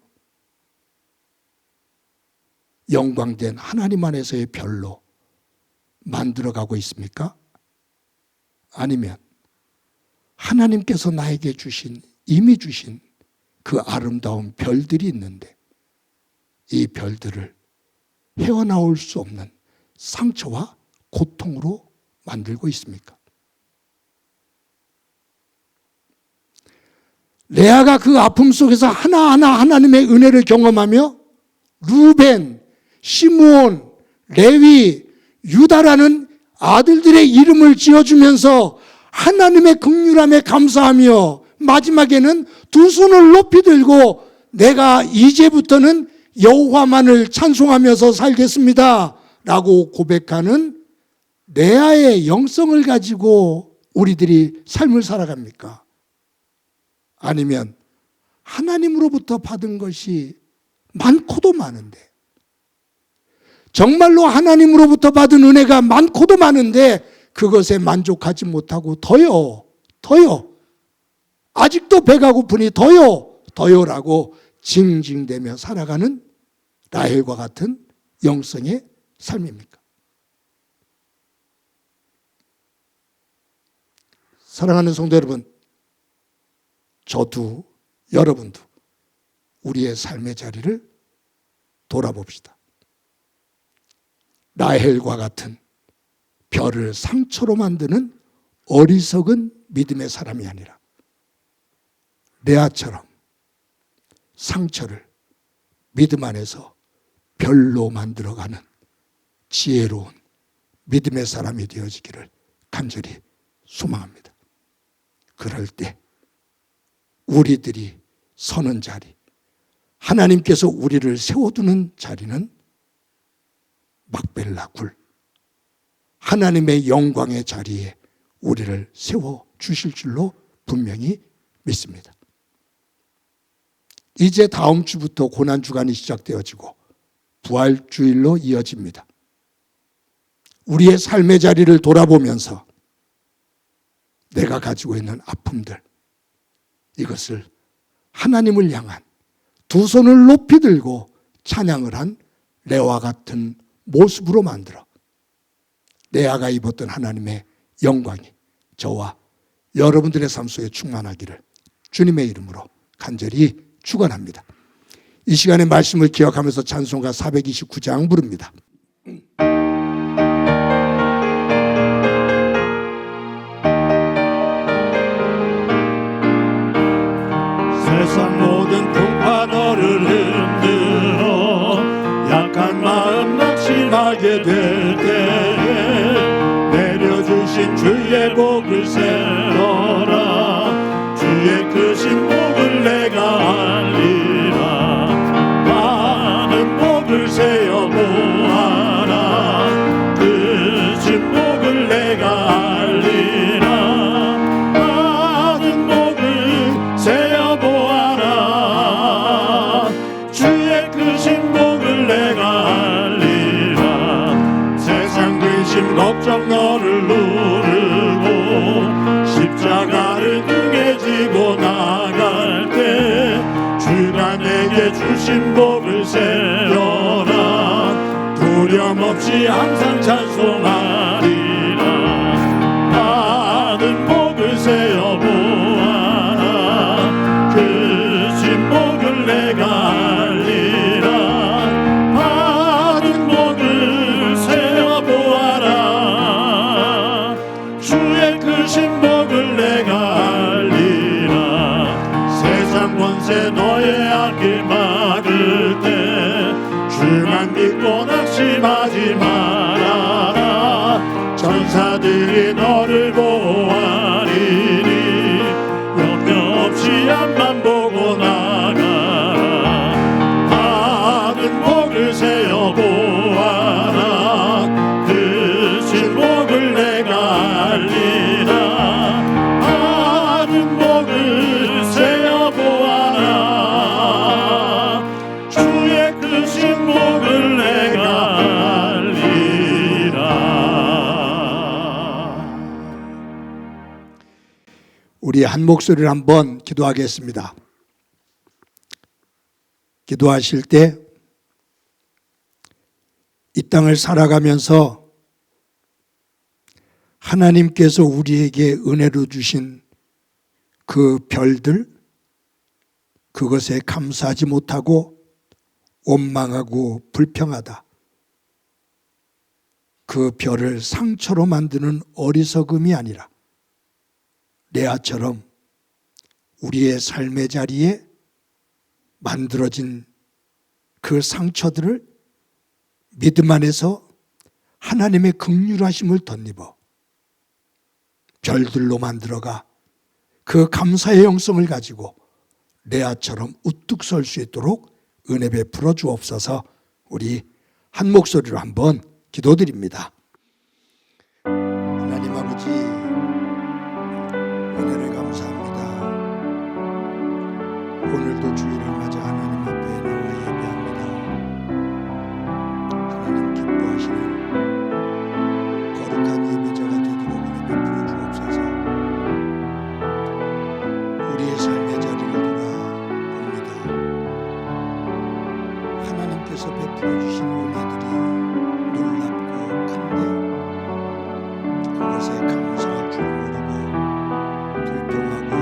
Speaker 3: 영광된 하나님 안에서의 별로 만들어가고 있습니까? 아니면 하나님께서 나에게 주신, 이미 주신 그 아름다운 별들이 있는데 이 별들을 헤어나올 수 없는 상처와 고통으로 만들고 있습니까? 레아가 그 아픔 속에서 하나하나 하나님의 은혜를 경험하며 루벤, 시므온, 레위, 유다라는 아들들의 이름을 지어주면서 하나님의 긍휼함에 감사하며 마지막에는 두 손을 높이 들고 내가 이제부터는 여호와만을 찬송하면서 살겠습니다 라고 고백하는 레아의 영성을 가지고 우리들이 삶을 살아갑니까? 아니면 하나님으로부터 받은 것이 많고도 많은데, 정말로 하나님으로부터 받은 은혜가 많고도 많은데 그것에 만족하지 못하고 더요 아직도 배가 고프니 더요라고 징징대며 살아가는 라헬과 같은 영성의 삶입니까? 사랑하는 성도 여러분, 저도 여러분도 우리의 삶의 자리를 돌아봅시다. 라헬과 같은 별을 상처로 만드는 어리석은 믿음의 사람이 아니라 레아처럼 상처를 믿음 안에서 별로 만들어가는 지혜로운 믿음의 사람이 되어지기를 간절히 소망합니다. 그럴 때 우리들이 서는 자리, 하나님께서 우리를 세워두는 자리는 막벨라 굴, 하나님의 영광의 자리에 우리를 세워주실 줄로 분명히 믿습니다. 이제 다음 주부터 고난주간이 시작되어지고 부활주일로 이어집니다. 우리의 삶의 자리를 돌아보면서 내가 가지고 있는 아픔들, 이것을 하나님을 향한 두 손을 높이 들고 찬양을 한 레아와 같은 모습으로 만들어 레아가 입었던 하나님의 영광이 저와 여러분들의 삶 속에 충만하기를 주님의 이름으로 간절히 축원합니다. 이 시간에 말씀을 기억하면서 찬송가 429장 부릅니다.
Speaker 2: 세상 모든 풍파 너를 흔들어 약한 마음 낙심하게 될 때에 내려주신 주의 복을 세워라. 주의 크신 복을 내가 알리라. 많은 복을 세어 보아라. 그 근심 걱정 너를 누르고 십자가를 등에 지고 나갈 때 주가 내게 주신 복을 세워라 두려움 없이 항상 찬송하리라 받은 복을 세어보아라 그 신복을 내가 알리라 받은 복을 세어보아라 주의 그 신복을 내가 알리라 세상 권세 너의 악을 막을 때 주만 믿고 낙심하지 말아라 전사들이 너를 보호하리니 염려 없이 앞만 보고 나가라 받은 복을 세어보아라 그 신복을 내가 알리라 받은 복을 세어보아라 주의 그 신복을 내가 알리라.
Speaker 3: 우리 한 목소리를 한번 기도하겠습니다. 기도하실 때 이 땅을 살아가면서 하나님께서 우리에게 은혜로 주신 그 별들, 그것에 감사하지 못하고 원망하고 불평하다. 그 별을 상처로 만드는 어리석음이 아니라 레아처럼 우리의 삶의 자리에 만들어진 그 상처들을 믿음 안에서 하나님의 긍휼하심을 덧입어 별들로 만들어가 그 감사의 영성을 가지고 레아처럼 우뚝 설 수 있도록 은혜 베풀어 주옵소서. 우리 한 목소리로 한번 기도드립니다. 하나님 아버지, 은혜를 감사합니다. 오늘도 주일을 맞아 하나님 앞에 나와 예배합니다. 하나님 기뻐하시는 거룩한 예배자가 되도록 은혜 베풀어 주옵소서. 우리의 삶의 자리를 돌아봅니다. 하나님께서 베풀어 주신 은혜들이 놀랍고 큰데 그것에 감사할 줄 모르고 불평하고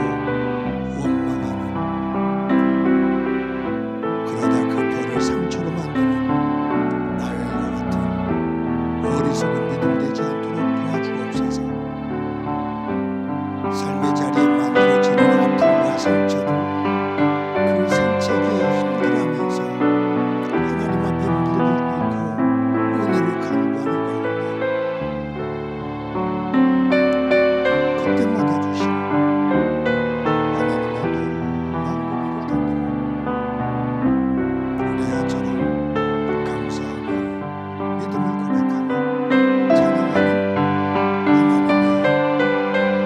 Speaker 3: 원망하는, 그러다 그 별을 상처로 만드는 나엘과 같은 어리석은 믿음 되지 않도록 도와주옵소서. 삶의 자리에 만들어지는 아픔과 상처들, 그 산책에 힘들어하면서 하나님 앞에 무릎을 꿇고 은혜를 간구하는 가운데 그때마다 주신 하나님의 놀라운 우리를 닮는 레아처럼 감사하며 믿음을 고백하며 찬양하는 하나님의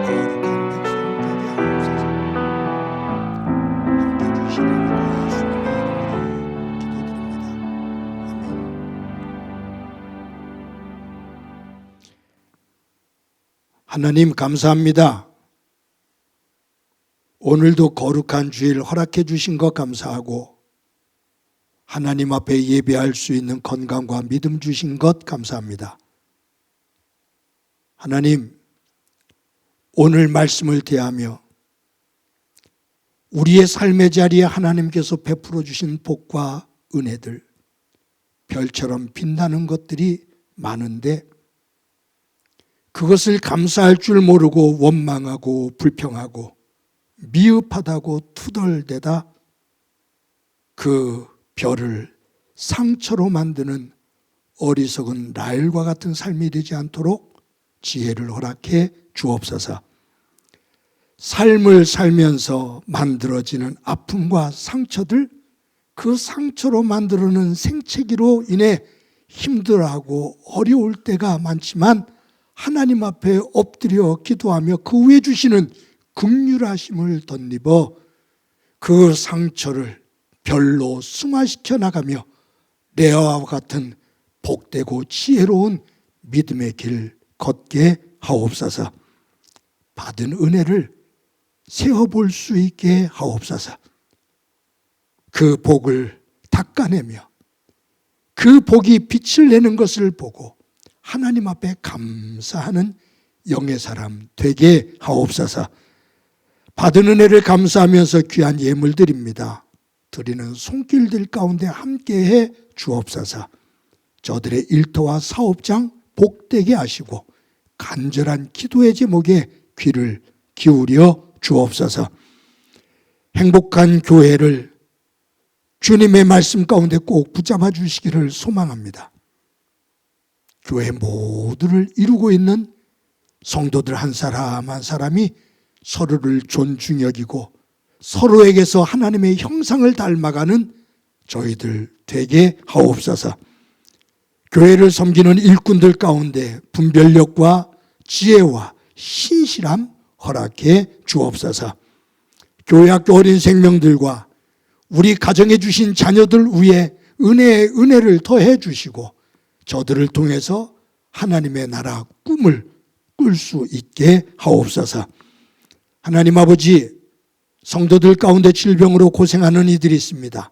Speaker 3: 거룩한 백성 되게 하옵소서. 함께 주시려는 예수님의 이름으로 기도드립니다. 아멘. 하나님 감사합니다. 오늘도 거룩한 주일 허락해 주신 것 감사하고 하나님 앞에 예배할 수 있는 건강과 믿음 주신 것 감사합니다. 하나님, 오늘 말씀을 대하며 우리의 삶의 자리에 하나님께서 베풀어 주신 복과 은혜들, 별처럼 빛나는 것들이 많은데 그것을 감사할 줄 모르고 원망하고 불평하고 미흡하다고 투덜대다 그 별을 상처로 만드는 어리석은 라헬과 같은 삶이 되지 않도록 지혜를 허락해 주옵소서. 삶을 살면서 만들어지는 아픔과 상처들, 그 상처로 만들어낸 생채기로 인해 힘들어하고 어려울 때가 많지만 하나님 앞에 엎드려 기도하며 그 후에 주시는 긍휼하심을 덧입어 그 상처를 별로 승화시켜 나가며 레아와 같은 복되고 지혜로운 믿음의 길 걷게 하옵소서. 받은 은혜를 세어볼 수 있게 하옵소서. 그 복을 닦아내며 그 복이 빛을 내는 것을 보고 하나님 앞에 감사하는 영의 사람 되게 하옵소서. 받은 은혜를 감사하면서 귀한 예물 드립니다. 드리는 손길들 가운데 함께해 주옵소서. 저들의 일터와 사업장 복되게 하시고 간절한 기도의 제목에 귀를 기울여 주옵소서. 행복한 교회를 주님의 말씀 가운데 꼭 붙잡아 주시기를 소망합니다. 교회 모두를 이루고 있는 성도들 한 사람 한 사람이 서로를 존중 여기고 서로에게서 하나님의 형상을 닮아가는 저희들 되게 하옵소서. 교회를 섬기는 일꾼들 가운데 분별력과 지혜와 신실함 허락해 주옵소서. 교회학교 어린 생명들과 우리 가정에 주신 자녀들 위에 은혜를 더해 주시고 저들을 통해서 하나님의 나라 꿈을 꿀 수 있게 하옵소서. 하나님 아버지, 성도들 가운데 질병으로 고생하는 이들이 있습니다.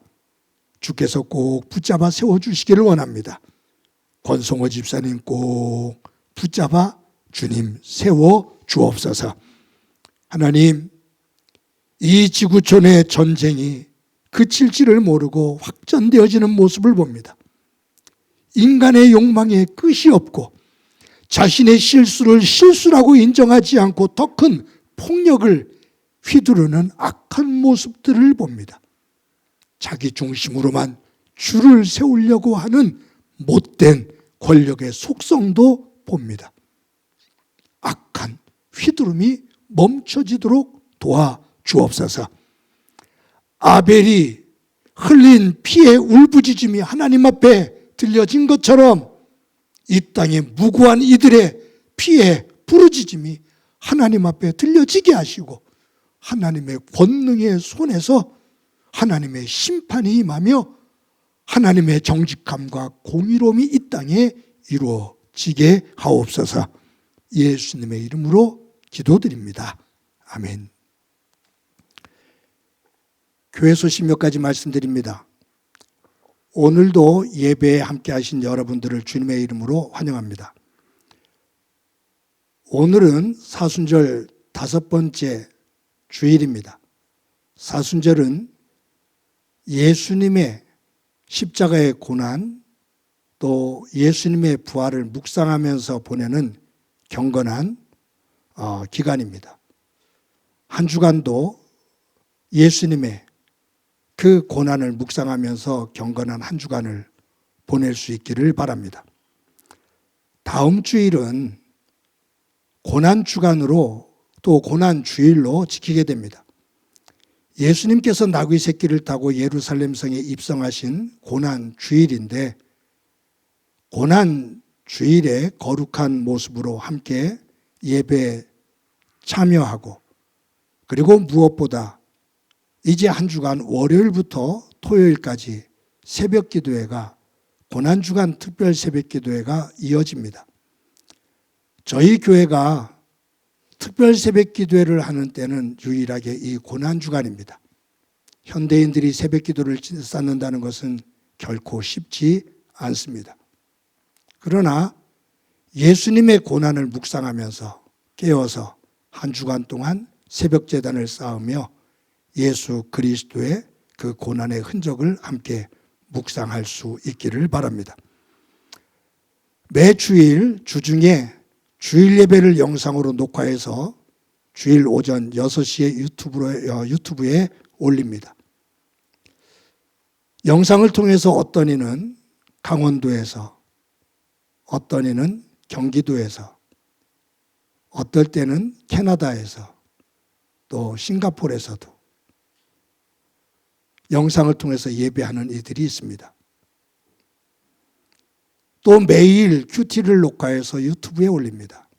Speaker 3: 주께서 꼭 붙잡아 세워주시기를 원합니다. 권성호 집사님 꼭 붙잡아 주님 세워 주옵소서. 하나님, 이 지구촌의 전쟁이 그칠지를 모르고 확전되어지는 모습을 봅니다. 인간의 욕망에 끝이 없고 자신의 실수를 실수라고 인정하지 않고 더 큰 폭력을 휘두르는 악한 모습들을 봅니다. 자기 중심으로만 줄을 세우려고 하는 못된 권력의 속성도 봅니다. 악한 휘두름이 멈춰지도록 도와주옵소서. 아벨이 흘린 피의 울부짖음이 하나님 앞에 들려진 것처럼 이 땅에 무고한 이들의 피의 부르짖음이 하나님 앞에 들려지게 하시고 하나님의 권능의 손에서 하나님의 심판이 임하며 하나님의 정직함과 공의로움이 이 땅에 이루어지게 하옵소서. 예수님의 이름으로 기도드립니다. 아멘. 교회 소식 몇 가지 말씀드립니다. 오늘도 예배에 함께 하신 여러분들을 주님의 이름으로 환영합니다. 오늘은 사순절 5번째 주일입니다. 사순절은 예수님의 십자가의 고난 또 예수님의 부활을 묵상하면서 보내는 경건한 기간입니다. 한 주간도 예수님의 그 고난을 묵상하면서 경건한 한 주간을 보낼 수 있기를 바랍니다. 다음 주일은 고난 주간으로 또 고난 주일로 지키게 됩니다. 예수님께서 나귀 새끼를 타고 예루살렘 성에 입성하신 고난 주일인데 고난 주일의 거룩한 모습으로 함께 예배에 참여하고 그리고 무엇보다 이제 한 주간 월요일부터 토요일까지 새벽 기도회가 고난주간 특별 새벽 기도회가 이어집니다. 저희 교회가 특별 새벽 기도회를 하는 때는 유일하게 이 고난주간입니다. 현대인들이 새벽 기도를 쌓는다는 것은 결코 쉽지 않습니다. 그러나 예수님의 고난을 묵상하면서 깨어서 한 주간 동안 새벽 제단을 쌓으며 예수 그리스도의 그 고난의 흔적을 함께 묵상할 수 있기를 바랍니다. 매 주일 주중에 주일 예배를 영상으로 녹화해서 주일 오전 6시에 유튜브에 올립니다. 영상을 통해서 어떤 이는 강원도에서 어떤 이는 경기도에서 어떨 때는 캐나다에서 또 싱가포르에서도 영상을 통해서 예배하는 이들이 있습니다. 또 매일 큐티를 녹화해서 유튜브에 올립니다.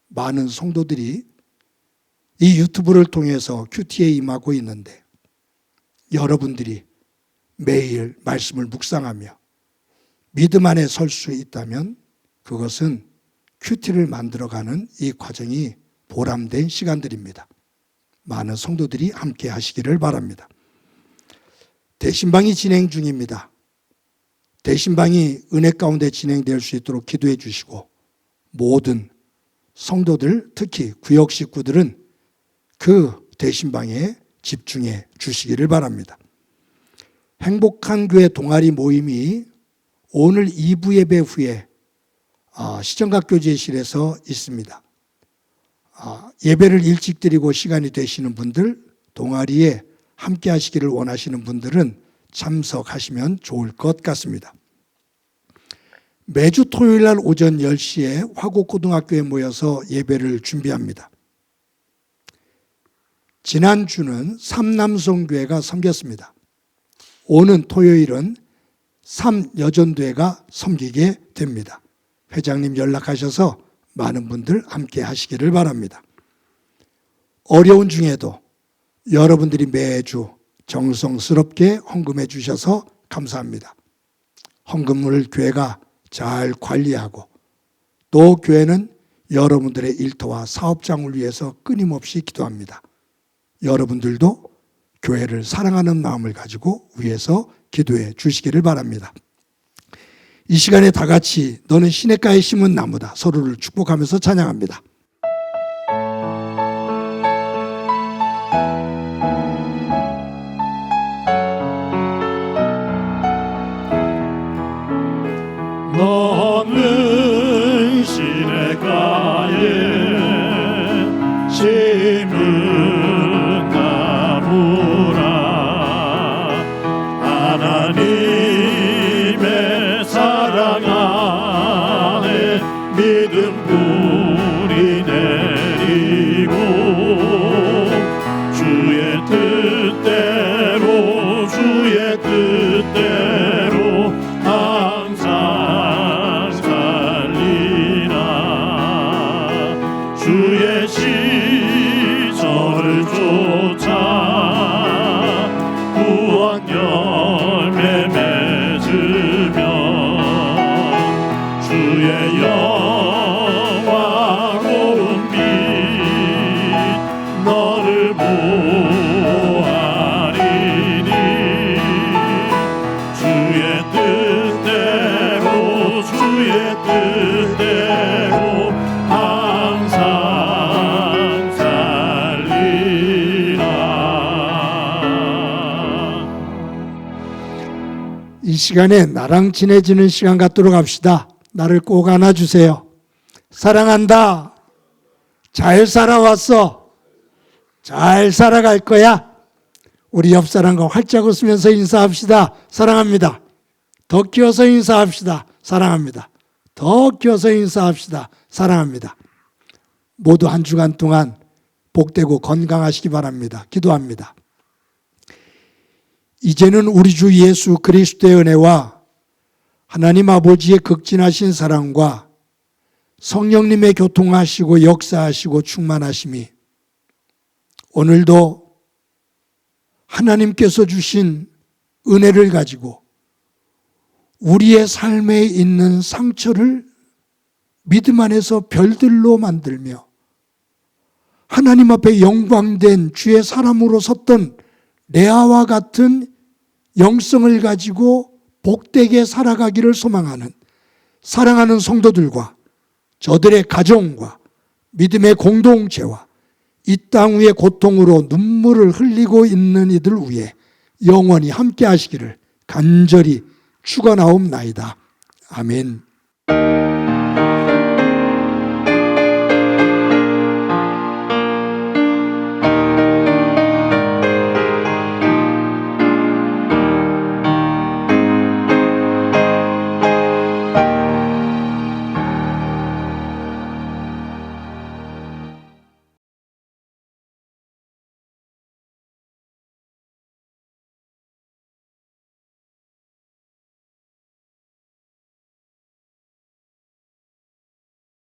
Speaker 3: 많은 성도들이 이 유튜브를 통해서 큐티에 임하고 있는데 여러분들이 매일 말씀을 묵상하며 믿음 안에 설 수 있다면 그것은 큐티를 만들어가는 이 과정이 보람된 시간들입니다. 많은 성도들이 함께 하시기를 바랍니다. 대신방이 진행 중입니다. 대신방이 은혜 가운데 진행될 수 있도록 기도해 주시고 모든 성도들, 특히 구역 식구들은 그 대신방에 집중해 주시기를 바랍니다. 행복한 교회 동아리 모임이 오늘 2부 예배 후에 시정각 교제실에서 있습니다. 예배를 일찍 드리고 시간이 되시는 분들, 동아리에 함께 하시기를 원하시는 분들은 참석하시면 좋을 것 같습니다. 매주 토요일 날 오전 10시에 화곡고등학교에 모여서 예배를 준비합니다. 지난주는 삼남성교회가 섬겼습니다. 오는 토요일은 삼여전교회가 섬기게 됩니다. 회장님 연락하셔서 많은 분들 함께 하시기를 바랍니다. 어려운 중에도 여러분들이 매주 정성스럽게 헌금해 주셔서 감사합니다. 헌금을 교회가 잘 관리하고 또 교회는 여러분들의 일터와 사업장을 위해서 끊임없이 기도합니다. 여러분들도 교회를 사랑하는 마음을 가지고 위해서 기도해 주시기를 바랍니다. 이 시간에 다 같이 너는 시냇가에 심은 나무다 서로를 축복하면서 찬양합니다.
Speaker 2: 너는 시냇가에 심은 나무라 하나님의 사랑 안에 믿음 뿌리 내리고 주의 뜻대로 항상 살리라 주의 시절을 쫓아 구원 열매 맺으면 주의 영화로운 빛 너를 보아리니 주의 뜻대로 항상 살리라.
Speaker 3: 이 시간에 나랑 친해지는 시간 갖도록 합시다. 나를 꼭 안아주세요. 사랑한다. 잘 살아왔어. 잘 살아갈 거야. 우리 옆 사람과 활짝 웃으면서 인사합시다. 사랑합니다. 더 키워서 인사합시다. 사랑합니다. 더 키워서 인사합시다. 사랑합니다. 모두 한 주간 동안 복되고 건강하시기 바랍니다. 기도합니다. 이제는 우리 주 예수 그리스도의 은혜와 하나님 아버지의 극진하신 사랑과 성령님의 교통하시고 역사하시고 충만하심이 오늘도 하나님께서 주신 은혜를 가지고 우리의 삶에 있는 상처를 믿음 안에서 별들로 만들며 하나님 앞에 영광된 주의 사람으로 섰던 레아와 같은 영성을 가지고 복되게 살아가기를 소망하는 사랑하는 성도들과 저들의 가정과 믿음의 공동체와 이 땅 위의 고통으로 눈물을 흘리고 있는 이들 위에 영원히 함께 하시기를 간절히 축원하옵나이다. 아멘.